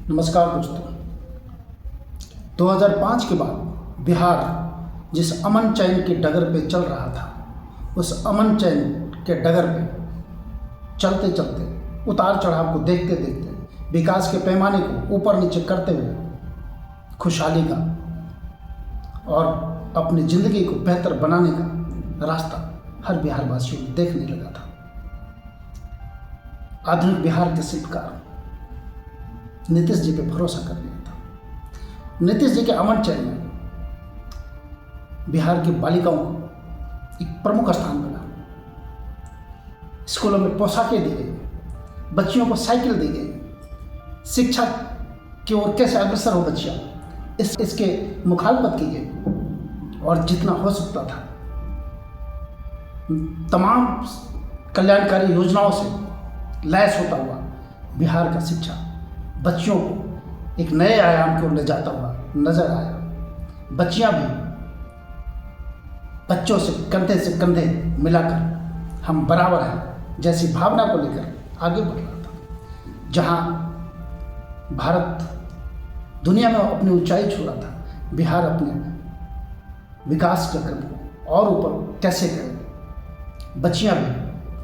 नमस्कार दोस्तों। 2005 के बाद बिहार जिस अमन चैन की डगर पे चल रहा था, उस अमन चैन के डगर पे चलते चलते, उतार चढ़ाव को देखते देखते, विकास के पैमाने को ऊपर नीचे करते हुए खुशहाली का और अपनी ज़िंदगी को बेहतर बनाने का रास्ता हर बिहार वासियों को देखने लगा था। आधुनिक बिहार के शिल्पकार नीतीश जी पे भरोसा कर लिया था। नीतीश जी के अमन चैन में बिहार की बालिकाओं को एक प्रमुख स्थान मिला। स्कूलों में पोशाकें दी गई, बच्चियों को साइकिल दी गई, शिक्षा की ओर कैसे अग्रसर हो बच्चियाँ इसके मुखालफत की गई और जितना हो सकता था तमाम कल्याणकारी योजनाओं से लैस होता हुआ बिहार का शिक्षा बच्चियों को एक नए आयाम की ओर ले जाता हुआ नजर आया। बच्चियां भी बच्चों से कंधे मिलाकर हम बराबर हैं जैसी भावना को लेकर आगे बढ़ रहा था। जहां भारत दुनिया में अपनी ऊंचाई छू रहा था, बिहार अपने विकास के क्रम को और ऊपर कैसे करे। बच्चियां भी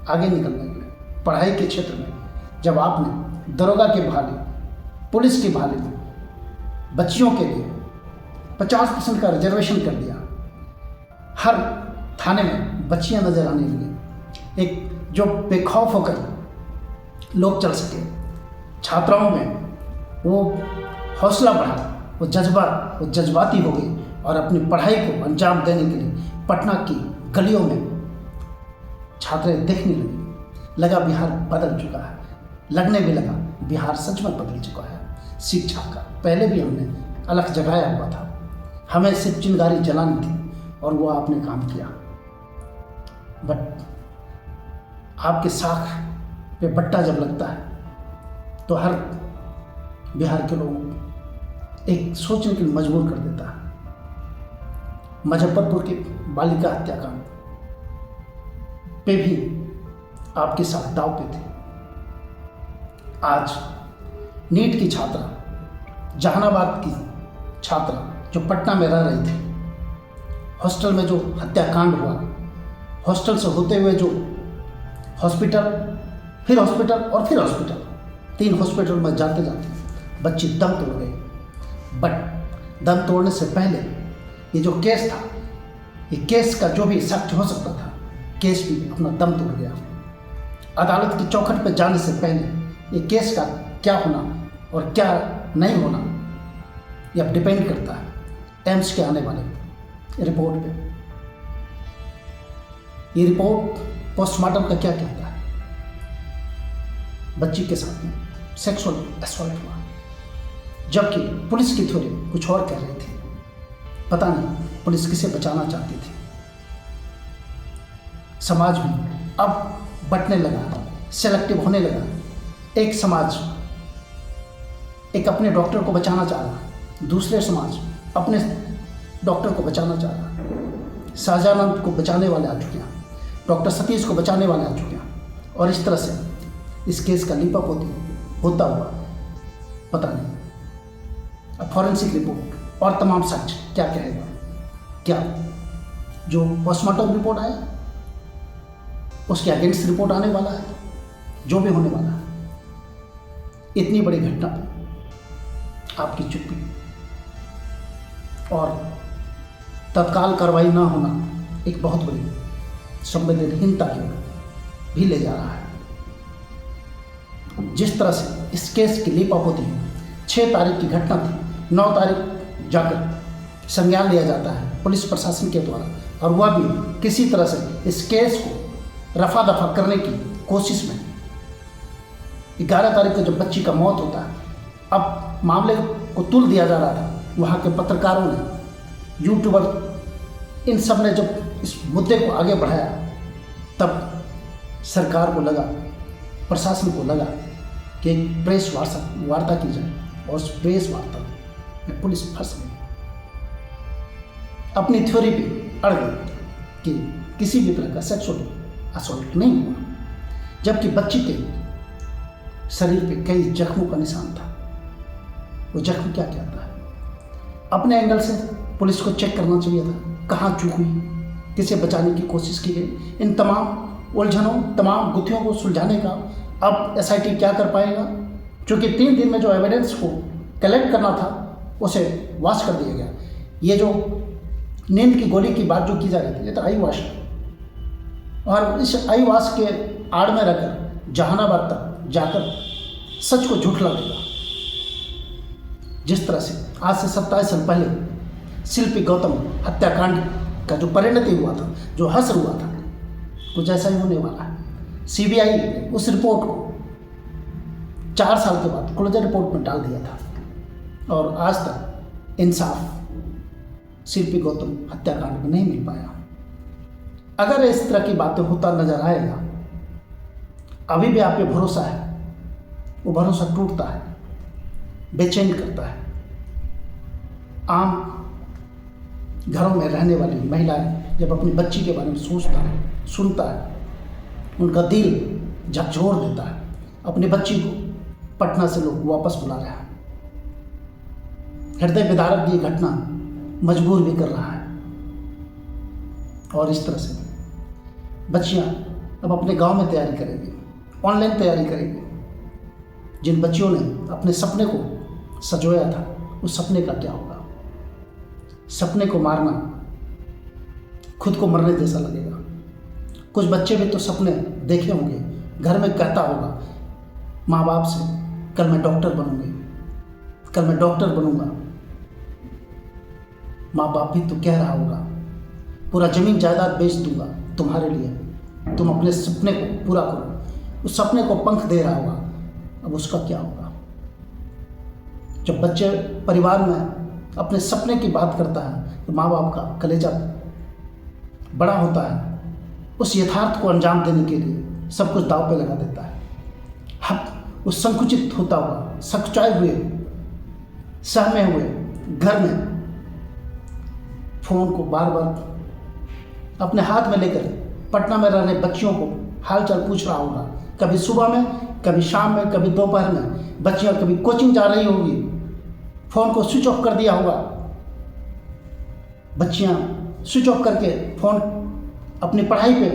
आगे निकलने लगी पढ़ाई के क्षेत्र में। जब आपने दरोगा के बहाली, पुलिस की बहाली में बच्चियों के लिए 50% का रिजर्वेशन कर दिया, हर थाने में बच्चियां नजर आने लगी। एक जो बेखौफ होकर लोग चल सके, छात्राओं में वो हौसला बढ़ा, वो जज्बाती हो गई और अपनी पढ़ाई को अंजाम देने के लिए पटना की गलियों में छात्राएं देखने लगी। लगा बिहार बदल चुका है, लगने भी लगा बिहार सच में बदल चुका है। शिक्षा का पहले भी हमने अलग जगाया हुआ था, हमें सिर्फ चिंगारी जलानी थी और वो आपने काम किया। बट आपके साख पे बट्टा जब लगता है तो हर बिहार के लोगों को एक सोचने के लिए मजबूर कर देता है। मुजफ्फरपुर के बालिका हत्याकांड पे भी आपके साथ दाव पे थे। आज नीट की छात्रा, जहानाबाद की छात्रा जो पटना में रह रही थी, हॉस्टल में जो हत्याकांड हुआ, हॉस्टल से होते हुए जो हॉस्पिटल, फिर हॉस्पिटल और फिर हॉस्पिटल, 3 हॉस्पिटल में जाते जाते बच्ची दम तोड़ गई। बट दम तोड़ने से पहले ये जो केस था, ये केस का जो भी सख्त हो सकता था, केस भी अपना दम तोड़ गया। अदालत की चौखट पर जाने से पहले ये केस का क्या होना और क्या नहीं होना, ये अब डिपेंड करता है एम्स के आने वाले रिपोर्ट पे। ये रिपोर्ट पोस्टमार्टम का क्या कहता है? बच्ची के साथ में सेक्सुअल असॉल्ट हुआ, जबकि पुलिस की थ्योरी कुछ और कह रही थी। पता नहीं पुलिस किसे बचाना चाहती थी। समाज भी अब बंटने लगा, सेलेक्टिव होने लगा। एक समाज एक अपने डॉक्टर को बचाना चाह रहा, दूसरे समाज अपने डॉक्टर को बचाना चाह रहा। शाहजहां को बचाने वाले आ चुके हैं, डॉक्टर सतीश को बचाने वाले आ चुके हैं, और इस तरह से इस केस का लीपअप होता हुआ पता नहीं। अब फॉरेंसिक रिपोर्ट और तमाम सच क्या कहेगा? क्या जो पोस्टमार्टम रिपोर्ट आया उसके अगेंस्ट रिपोर्ट आने वाला है? जो भी होने वाला है, इतनी बड़ी घटना पर आपकी चुप्पी और तत्काल कार्रवाई ना होना एक बहुत बड़ी संवेदनहीनता की ओर भी ले जा रहा है। जिस तरह से इस केस की लीपअप होती है, 6 तारीख की घटना थी, 9 तारीख जाकर संज्ञान लिया जाता है पुलिस प्रशासन के द्वारा, और वह भी किसी तरह से इस केस को रफा दफा करने की कोशिश में। 11 तारीख को जब बच्ची का मौत होता है, अब मामले को तुल दिया जा रहा था। वहाँ के पत्रकारों ने, यूट्यूबर, इन सब ने जब इस मुद्दे को आगे बढ़ाया, तब सरकार को लगा, प्रशासन को लगा कि एक प्रेस वार्ता की जाए, और उस प्रेस वार्ता में पुलिस फंस गई, अपनी थ्योरी पे अड़ गई कि किसी भी तरह का सेक्सुअल असॉल्ट नहीं हुआ, जबकि बच्ची के शरीर पे कई जख्मों का निशान था। वो जख्म क्या कहता है। अपने एंगल से पुलिस को चेक करना चाहिए था कहाँ चूक हुई, किसे बचाने की कोशिश की गई। इन तमाम उलझनों, तमाम गुत्थियों को सुलझाने का अब SIT क्या कर पाएगा, क्योंकि 3 दिन में जो एविडेंस को कलेक्ट करना था उसे वाश कर दिया गया। ये जो नींद की गोली की बात जो की जा रही थी, ये तो आई वाश है, और इस आई वाश के आड़ में रहकर जहानाबाद तक जाकर सच को झूठ लगेगा। जिस तरह से आज से 27 साल पहले शिल्पी गौतम हत्याकांड का जो परिणति हुआ था, जो हश्र हुआ था, कुछ ऐसा ही होने वाला है। CBI उस रिपोर्ट को 4 साल के बाद क्लोजर रिपोर्ट में डाल दिया था, और आज तक इंसाफ शिल्पी गौतम हत्याकांड में नहीं मिल पाया। अगर इस तरह की बातें होता नजर आएगा, अभी भी आप पे भरोसा है, वो भरोसा टूटता है, बेचैन करता है। आम घरों में रहने वाली महिलाएं जब अपनी बच्ची के बारे में सोचता है, सुनता है, उनका दिल झकझोर देता है। अपनी बच्ची को पटना से लोग वापस बुला रहे हैं। हृदय विदारक ये घटना मजबूर भी कर रहा है। और इस तरह से बच्चियां अब अपने गांव में तैयारी करेंगी, ऑनलाइन तैयारी करेंगी। जिन बच्चियों ने अपने सपने को सजोया था, उस सपने का क्या होगा। सपने को मारना खुद को मरने जैसा लगेगा। कुछ बच्चे भी तो सपने देखे होंगे, घर में कहता होगा माँ बाप से, कल मैं डॉक्टर बनूंगी, कल मैं डॉक्टर बनूंगा। माँ बाप भी तो कह रहा होगा पूरा जमीन जायदाद बेच दूंगा तुम्हारे लिए, तुम अपने सपने को पूरा करो। उस सपने को पंख दे रहा होगा। अब उसका क्या होगा। जब बच्चे परिवार में अपने सपने की बात करता है तो माँ बाप का कलेजा बड़ा होता है। उस यथार्थ को अंजाम देने के लिए सब कुछ दांव पे लगा देता है। हक उस संकुचित होता हुआ, सकुचाए हुए, सहमे हुए घर में फोन को बार बार अपने हाथ में लेकर पटना में रहने बच्चियों को हालचाल पूछ रहा होगा। कभी सुबह में, कभी शाम में, कभी दोपहर में। बच्चियां कभी कोचिंग जा रही होगी, फ़ोन को स्विच ऑफ कर दिया होगा। बच्चियां स्विच ऑफ करके फ़ोन अपनी पढ़ाई पे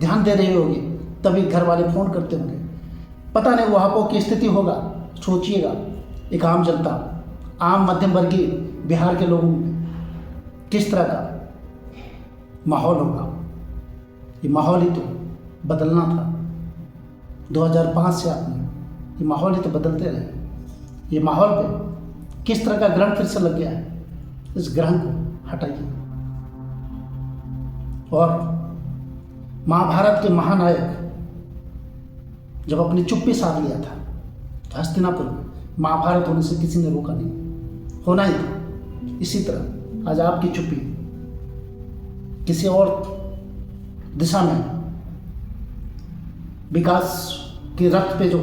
ध्यान दे रही होगी, तभी घर वाले फ़ोन करते होंगे। पता नहीं वहाँ को की स्थिति होगा। सोचिएगा, एक आम जनता, आम मध्यम वर्गीय बिहार के लोगों में किस तरह का माहौल होगा। ये माहौल ही तो बदलना था। 2005 से आपने ये माहौल ही तो बदलते रहे। ये माहौल पे किस तरह का ग्रहण फिर से लग गया है, इस ग्रहण को हटाइए। और महाभारत के महानायक जब अपनी चुप्पी साध लिया था तो हस्तिनापुर में महाभारत होने से किसी ने रोका नहीं, होना ही था। इसी तरह आज आपकी चुप्पी किसी और दिशा में विकास के रथ पे जो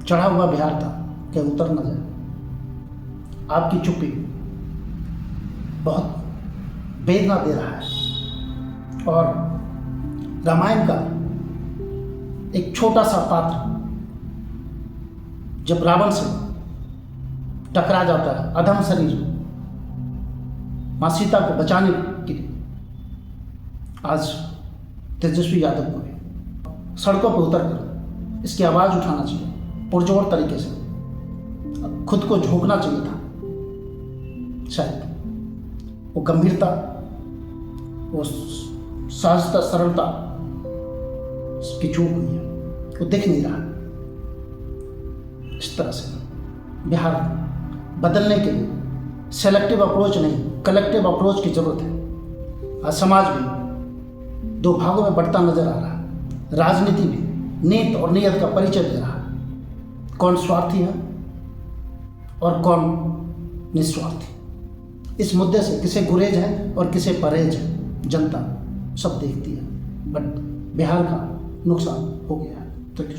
चढ़ा हुआ बिहार था, क्या उतर न जाए। आपकी चुप्पी बहुत वेदना दे रहा है। और रामायण का एक छोटा सा पात्र जब रावण से टकरा जाता है, अधम शरीर, माँ सीता को बचाने के लिए, आज तेजस्वी यादव को भी सड़कों पर उतरकर इसकी आवाज़ उठाना चाहिए, पुरजोर तरीके से खुद को झोंकना चाहिए था। शायद वो गंभीरता, वो सहजता, सरलता उसकी चूक हुई है, वो दिख नहीं रहा। इस तरह से बिहार बदलने के लिए सेलेक्टिव अप्रोच नहीं, कलेक्टिव अप्रोच की जरूरत है। आज समाज भी 2 भागों में बढ़ता नजर आ रहा है। राजनीति भी नीत और नियत का परिचय दे रहा है। कौन स्वार्थी है और कौन निस्वार्थी। इस मुद्दे से किसे गुरेज है और किसे परहेज है, जनता सब देखती है। बट बिहार का नुकसान हो गया है। Thank you.